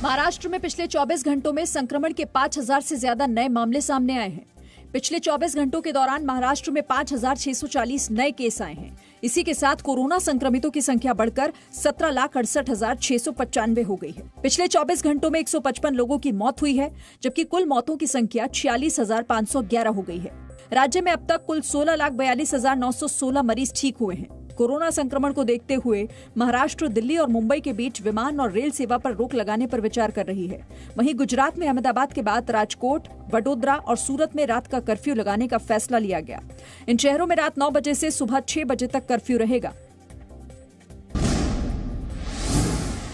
महाराष्ट्र में पिछले 24 घंटों में संक्रमण के 5000 से ज्यादा नए मामले सामने आए हैं। पिछले 24 घंटों के दौरान महाराष्ट्र में 5640 नए केस आए हैं। इसी के साथ कोरोना संक्रमितों की संख्या बढ़कर 17,68,695 हो गई है। पिछले 24 घंटों में 155 लोगों की मौत हुई है, जबकि कुल मौतों की संख्या 46,511 हो गई है। राज्य में अब तक कुल 16,42,916 मरीज ठीक हुए हैं। कोरोना संक्रमण को देखते हुए महाराष्ट्र, दिल्ली और मुंबई के बीच विमान और रेल सेवा पर रोक लगाने पर विचार कर रही है। वहीं गुजरात में अहमदाबाद के बाद राजकोट, वडोदरा और सूरत में रात का कर्फ्यू लगाने का फैसला लिया गया। इन शहरों में रात 9 बजे से सुबह 6 बजे तक कर्फ्यू रहेगा।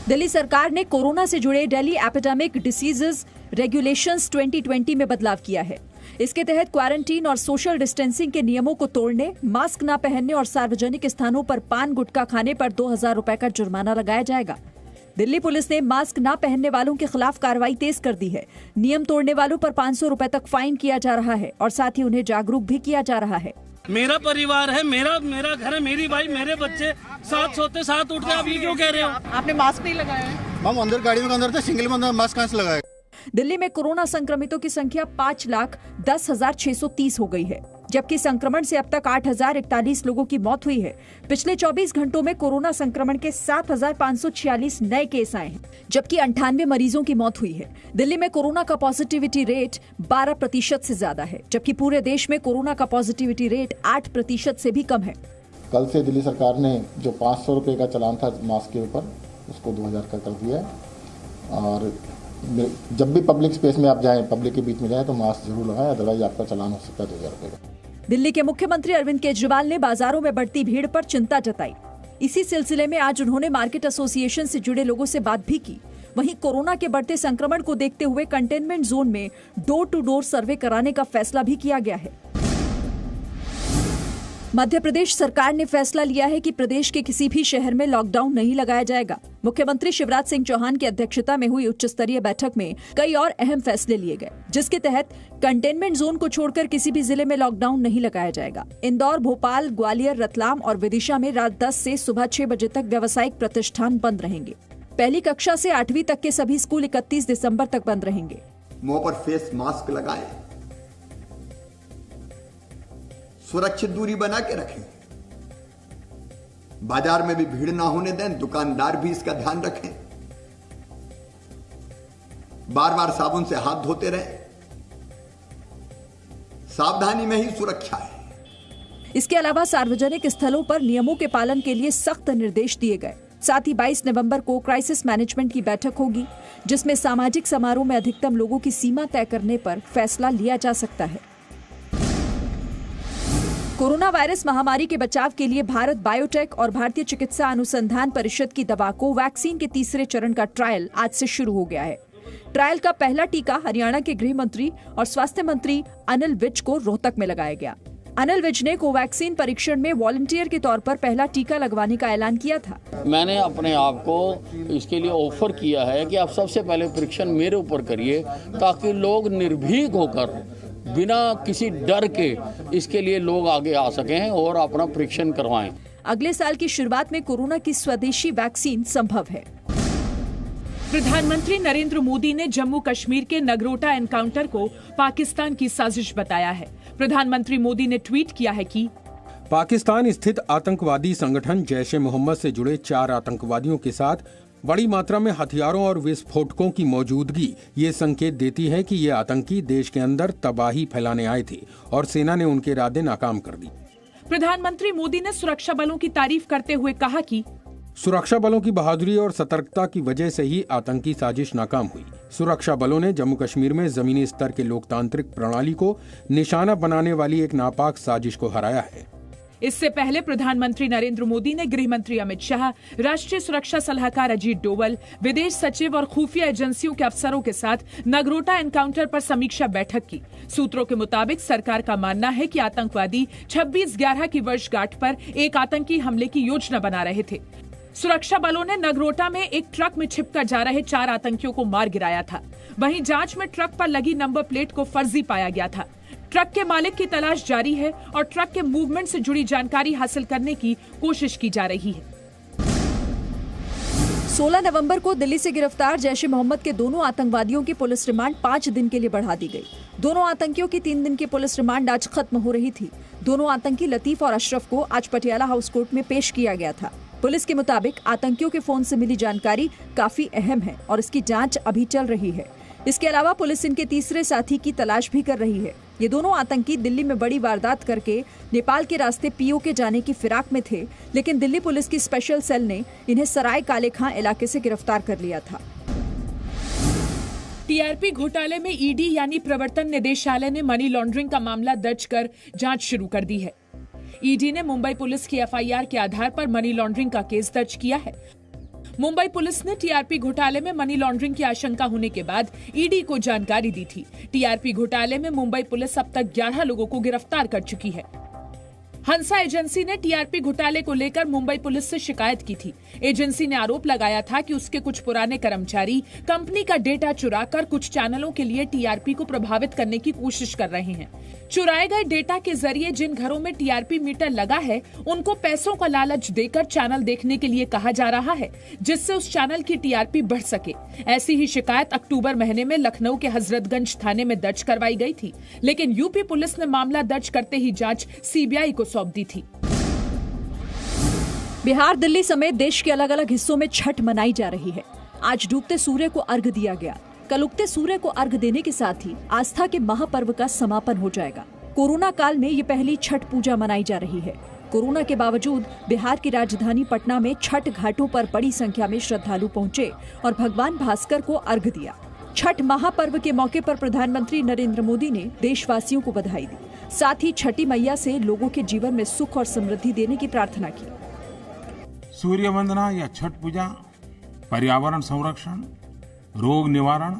दिल्ली सरकार ने कोरोना से जुड़े दिल्ली एपिडेमिक डिसीजेज रेगुलेशंस 2020 में बदलाव किया है। इसके तहत क्वारंटीन और सोशल डिस्टेंसिंग के नियमों को तोड़ने, मास्क न पहनने और सार्वजनिक स्थानों पर पान गुटखा खाने पर 2000 रुपए का जुर्माना लगाया जाएगा। दिल्ली पुलिस ने मास्क न पहनने वालों के खिलाफ कार्रवाई तेज कर दी है। नियम तोड़ने वालों पर 500 रुपए तक फाइन किया जा रहा है और साथ ही उन्हें जागरूक भी किया जा रहा है। मेरा परिवार है, मेरा घर है, मेरी भाई, मेरे बच्चे साथ सोते साथ उठते, आप ये क्यों कह रहे हो? आपने मास्क नहीं लगाया है? हम अंदर गाड़ी में अंदर थे, सिंगल में मास्क कहां से लगाए? दिल्ली में कोरोना संक्रमितों की संख्या 5,10,630 हो गई है, जबकि संक्रमण से अब तक 8,041 लोगों की मौत हुई है। पिछले 24 घंटों में कोरोना संक्रमण के 7,546 नए केस आए हैं, जबकि 98 मरीजों की मौत हुई है। दिल्ली में कोरोना का पॉजिटिविटी रेट 12% से ज्यादा है, जबकि पूरे देश में कोरोना का पॉजिटिविटी रेट 8% से भी कम है। कल से दिल्ली सरकार ने जो 500 रुपए का चालान था मास्क के ऊपर, उसको 2000 का कर दिया है। और जब भी पब्लिक स्पेस में आप जाएं, पब्लिक के बीच में जाएं, तो मास्क जरूर लगाएं, अदरवाइज आपका चालान हो सकता है 2000 रुपए का। दिल्ली के मुख्यमंत्री अरविंद केजरीवाल ने बाजारों में बढ़ती भीड़ पर चिंता जताई। इसी सिलसिले में आज उन्होंने मार्केट एसोसिएशन से जुड़े लोगों से बात भी की। वहीं कोरोना के बढ़ते संक्रमण को देखते हुए कंटेनमेंट जोन में डोर टू डोर सर्वे कराने का फैसला भी किया गया है। मध्य प्रदेश सरकार ने फैसला लिया है कि प्रदेश के किसी भी शहर में लॉकडाउन नहीं लगाया जाएगा। मुख्यमंत्री शिवराज सिंह चौहान की अध्यक्षता में हुई उच्च स्तरीय बैठक में कई और अहम फैसले लिए गए, जिसके तहत कंटेनमेंट जोन को छोड़कर किसी भी जिले में लॉकडाउन नहीं लगाया जाएगा। इंदौर, भोपाल, ग्वालियर, रतलाम और विदिशा में रात 10 से सुबह 6 बजे तक व्यावसायिक प्रतिष्ठान बंद रहेंगे। पहली कक्षा से 8वीं तक के सभी स्कूल 31 दिसंबर तक बंद रहेंगे। मुंह पर फेस मास्क लगाएं, सुरक्षित दूरी बना के रखें, बाजार में भी भीड़ ना होने दें, दुकानदार भी इसका ध्यान रखें, बार बार साबुन से हाथ धोते रहें। सावधानी में ही सुरक्षा है। इसके अलावा सार्वजनिक स्थलों पर नियमों के पालन के लिए सख्त निर्देश दिए गए। साथ ही 22 नवंबर को क्राइसिस मैनेजमेंट की बैठक होगी, जिसमें सामाजिक समारोह में अधिकतम लोगों की सीमा तय करने पर फैसला लिया जा सकता है। कोरोना वायरस महामारी के बचाव के लिए भारत बायोटेक और भारतीय चिकित्सा अनुसंधान परिषद की दवा कोवैक्सीन के तीसरे चरण का ट्रायल आज से शुरू हो गया है। ट्रायल का पहला टीका हरियाणा के गृह मंत्री और स्वास्थ्य मंत्री अनिल विज को रोहतक में लगाया गया। अनिल विज ने कोवैक्सीन परीक्षण में वॉलंटियर के तौर पर पहला टीका लगवाने का ऐलान किया था। मैंने अपने आप को इसके लिए ऑफर किया है कि आप सबसे पहले परीक्षण मेरे ऊपर करिए, ताकि लोग निर्भीक होकर बिना किसी डर के इसके लिए लोग आगे आ सकें और अपना परीक्षण करवाएं। अगले साल की शुरुआत में कोरोना की स्वदेशी वैक्सीन संभव है। प्रधानमंत्री नरेंद्र मोदी ने जम्मू कश्मीर के नगरोटा एनकाउंटर को पाकिस्तान की साजिश बताया है। प्रधानमंत्री मोदी ने ट्वीट किया है कि पाकिस्तान स्थित आतंकवादी संगठन जैश ए मोहम्मद से जुड़े 4 आतंकवादियों के साथ बड़ी मात्रा में हथियारों और विस्फोटकों की मौजूदगी ये संकेत देती है कि ये आतंकी देश के अंदर तबाही फैलाने आए थे और सेना ने उनके इरादे नाकाम कर दी। प्रधानमंत्री मोदी ने सुरक्षा बलों की तारीफ करते हुए कहा कि सुरक्षा बलों की बहादुरी और सतर्कता की वजह से ही आतंकी साजिश नाकाम हुई। सुरक्षा बलों ने जम्मू कश्मीर में जमीनी स्तर के लोकतांत्रिक प्रणाली को निशाना बनाने वाली एक नापाक साजिश को हराया है। इससे पहले प्रधानमंत्री नरेंद्र मोदी ने गृह मंत्री अमित शाह, राष्ट्रीय सुरक्षा सलाहकार अजीत डोवल, विदेश सचिव और खुफिया एजेंसियों के अफसरों के साथ नगरोटा एनकाउंटर पर समीक्षा बैठक की। सूत्रों के मुताबिक सरकार का मानना है कि आतंकवादी 26/11 की वर्षगांठ पर एक आतंकी हमले की योजना बना रहे थे। सुरक्षा बलों ने नगरोटा में एक ट्रक में छिपकर जा रहे 4 आतंकियों को मार गिराया था। वहीं जांच में ट्रक पर लगी नंबर प्लेट को फर्जी पाया गया था। ट्रक के मालिक की तलाश जारी है और ट्रक के मूवमेंट से जुड़ी जानकारी हासिल करने की कोशिश की जा रही है। 16 नवंबर को दिल्ली से गिरफ्तार जैश ए मोहम्मद के दोनों आतंकवादियों की पुलिस रिमांड 5 दिन के लिए बढ़ा दी गई। दोनों आतंकियों की 3 दिन की पुलिस रिमांड आज खत्म हो रही थी। दोनों आतंकी लतीफ और अशरफ को आज पटियाला हाउस कोर्ट में पेश किया गया था। पुलिस के मुताबिक आतंकियों के फोन से मिली जानकारी काफी अहम है और इसकी जांच अभी चल रही है। इसके अलावा पुलिस इनके तीसरे साथी की तलाश भी कर रही है। ये दोनों आतंकी दिल्ली में बड़ी वारदात करके नेपाल के रास्ते पीओके जाने की फिराक में थे, लेकिन दिल्ली पुलिस की स्पेशल सेल ने इन्हें सराय काले खां इलाके से गिरफ्तार कर लिया था। टीआरपी घोटाले में ईडी यानी प्रवर्तन निदेशालय ने मनी लॉन्ड्रिंग का मामला दर्ज कर जांच शुरू कर दी है। ईडी ने मुंबई पुलिस की एफआईआर के आधार पर मनी लॉन्ड्रिंग का केस दर्ज किया है। मुंबई पुलिस ने टीआरपी घोटाले में मनी लॉन्ड्रिंग की आशंका होने के बाद ईडी को जानकारी दी थी। टीआरपी घोटाले में मुंबई पुलिस अब तक 11 लोगों को गिरफ्तार कर चुकी है। हंसा एजेंसी ने टीआरपी घोटाले को लेकर मुंबई पुलिस से शिकायत की थी। एजेंसी ने आरोप लगाया था कि उसके कुछ पुराने कर्मचारी कंपनी का डेटा चुराकर कुछ चैनलों के लिए टीआरपी को प्रभावित करने की कोशिश कर रहे हैं। चुराए गए डेटा के जरिए जिन घरों में टीआरपी मीटर लगा है उनको पैसों का लालच देकर चैनल देखने के लिए कहा जा रहा है, जिससे उस चैनल की टीआरपी बढ़ सके। ऐसी ही शिकायत अक्टूबर महीने में लखनऊ के हजरतगंज थाने में दर्ज करवाई गई थी, लेकिन यूपी पुलिस ने मामला दर्ज करते ही जांच सीबीआई को सौंप दी थी। बिहार, दिल्ली समेत देश के अलग अलग हिस्सों में छठ मनाई जा रही है। आज डूबते सूर्य को अर्घ्य दिया गया। कल उगते सूर्य को अर्घ्य देने के साथ ही आस्था के महापर्व का समापन हो जाएगा। कोरोना काल में ये पहली छठ पूजा मनाई जा रही है। कोरोना के बावजूद बिहार की राजधानी पटना में छठ घाटों पर बड़ी संख्या में श्रद्धालु पहुंचे और भगवान भास्कर को अर्घ्य दिया। छठ महापर्व के मौके पर प्रधानमंत्री नरेंद्र मोदी ने देशवासियों को बधाई दी। साथ ही छठी मैया से लोगों के जीवन में सुख और समृद्धि देने की प्रार्थना की। सूर्य वंदना या छठ पूजा पर्यावरण संरक्षण, रोग निवारण